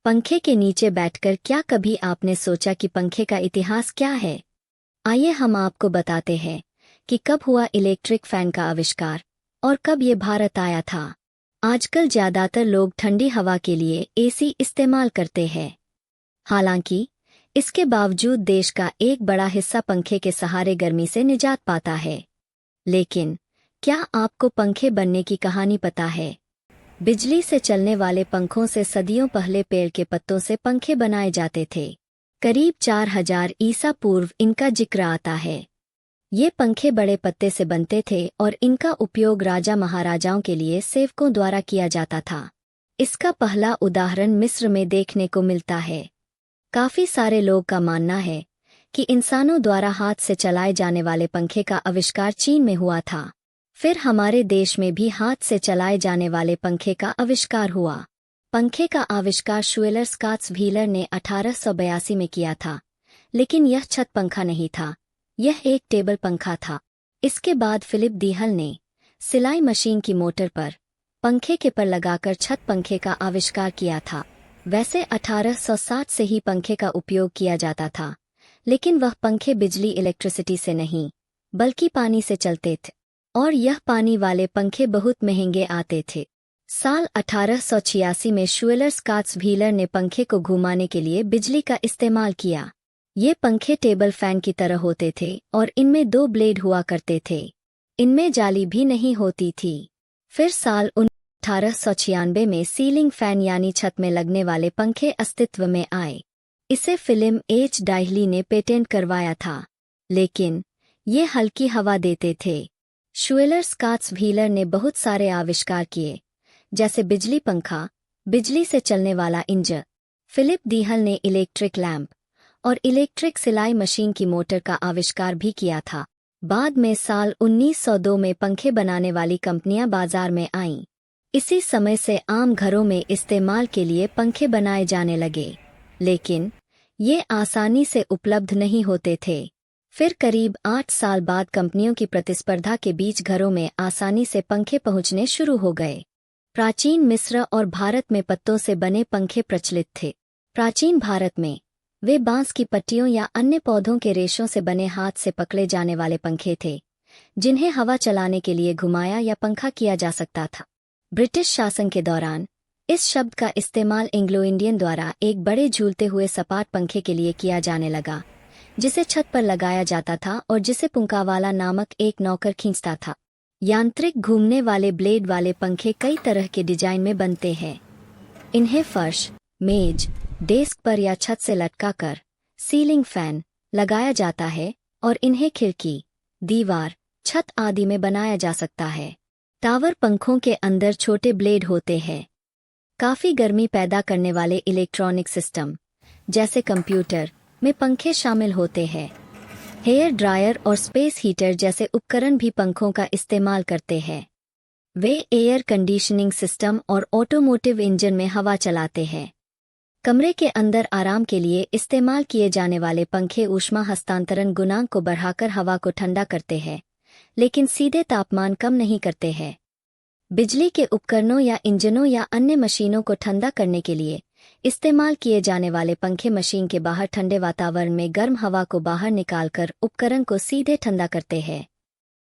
पंखे के नीचे बैठकर क्या कभी आपने सोचा कि पंखे का इतिहास क्या है? आइए हम आपको बताते हैं कि कब हुआ इलेक्ट्रिक फैन का आविष्कार और कब ये भारत आया था। आजकल ज्यादातर लोग ठंडी हवा के लिए एसी इस्तेमाल करते हैं। हालांकि इसके बावजूद देश का एक बड़ा हिस्सा पंखे के सहारे गर्मी से निजात पाता है। लेकिन क्या आपको पंखे बनने की कहानी पता है? बिजली से चलने वाले पंखों से सदियों पहले पेड़ के पत्तों से पंखे बनाए जाते थे। करीब 4000 ईसा पूर्व इनका जिक्र आता है। ये पंखे बड़े पत्ते से बनते थे और इनका उपयोग राजा महाराजाओं के लिए सेवकों द्वारा किया जाता था। इसका पहला उदाहरण मिस्र में देखने को मिलता है। काफी सारे लोग का मानना है कि इंसानों द्वारा हाथ से चलाए जाने वाले पंखे का आविष्कार चीन में हुआ था। फिर हमारे देश में भी हाथ से चलाए जाने वाले पंखे का आविष्कार हुआ। पंखे का आविष्कार शुएलर स्कॉट्स व्हीलर ने 1882 में किया था, लेकिन यह छत पंखा नहीं था, यह एक टेबल पंखा था। इसके बाद फिलिप दीहल ने सिलाई मशीन की मोटर पर पंखे के पर लगाकर छत पंखे का आविष्कार किया था। वैसे 1860 से ही पंखे का उपयोग किया जाता था, लेकिन वह पंखे बिजली इलेक्ट्रिसिटी से नहीं बल्कि पानी से चलते थे और यह पानी वाले पंखे बहुत महंगे आते थे। साल 1886 में शुएलर स्कॉट्स व्हीलर ने पंखे को घुमाने के लिए बिजली का इस्तेमाल किया। ये पंखे टेबल फैन की तरह होते थे और इनमें 2 ब्लेड हुआ करते थे। इनमें जाली भी नहीं होती थी। फिर साल 1896 में सीलिंग फैन यानी छत में लगने वाले पंखे अस्तित्व में आए। इसे फिलिप एच डायहली ने पेटेंट करवाया था, लेकिन ये हल्की हवा देते थे। शुएलर स्कॉट्स व्हीलर ने बहुत सारे आविष्कार किए, जैसे बिजली पंखा, बिजली से चलने वाला इंजन। फिलिप दीहल ने इलेक्ट्रिक लैंप और इलेक्ट्रिक सिलाई मशीन की मोटर का आविष्कार भी किया था। बाद में साल 1902 में पंखे बनाने वाली कंपनियां बाजार में आईं। इसी समय से आम घरों में इस्तेमाल के लिए पंखे बनाए जाने लगे, लेकिन ये आसानी से उपलब्ध नहीं होते थे। फिर करीब 8 साल बाद कंपनियों की प्रतिस्पर्धा के बीच घरों में आसानी से पंखे पहुंचने शुरू हो गए। प्राचीन मिस्र और भारत में पत्तों से बने पंखे प्रचलित थे। प्राचीन भारत में वे बांस की पट्टियों या अन्य पौधों के रेशों से बने हाथ से पकड़े जाने वाले पंखे थे, जिन्हें हवा चलाने के लिए घुमाया या पंखा किया जा सकता था। ब्रिटिश शासन के दौरान इस शब्द का इस्तेमाल एंग्लो इंडियन द्वारा एक बड़े झूलते हुए सपाट पंखे के लिए किया जाने लगा, जिसे छत पर लगाया जाता था और जिसे पुंकावाला नामक एक नौकर खींचता था। यांत्रिक घूमने वाले ब्लेड वाले पंखे कई तरह के डिजाइन में बनते हैं। इन्हें फर्श, मेज, डेस्क पर या छत से लटकाकर सीलिंग फैन लगाया जाता है और इन्हें खिड़की, दीवार, छत आदि में बनाया जा सकता है। टावर पंखों के अंदर छोटे ब्लेड होते हैं। काफी गर्मी पैदा करने वाले इलेक्ट्रॉनिक सिस्टम, जैसे कंप्यूटर, में पंखे शामिल होते हैं। हेयर ड्रायर और स्पेस हीटर जैसे उपकरण भी पंखों का इस्तेमाल करते हैं। वे एयर कंडीशनिंग सिस्टम और ऑटोमोटिव इंजन में हवा चलाते हैं। कमरे के अंदर आराम के लिए इस्तेमाल किए जाने वाले पंखे ऊष्मा हस्तांतरण गुणांक को बढ़ाकर हवा को ठंडा करते हैं, लेकिन सीधे तापमान कम नहीं करते हैं। बिजली के उपकरणों या इंजनों या अन्य मशीनों को ठंडा करने के लिए इस्तेमाल किए जाने वाले पंखे मशीन के बाहर ठंडे वातावरण में गर्म हवा को बाहर निकालकर उपकरण को सीधे ठंडा करते हैं।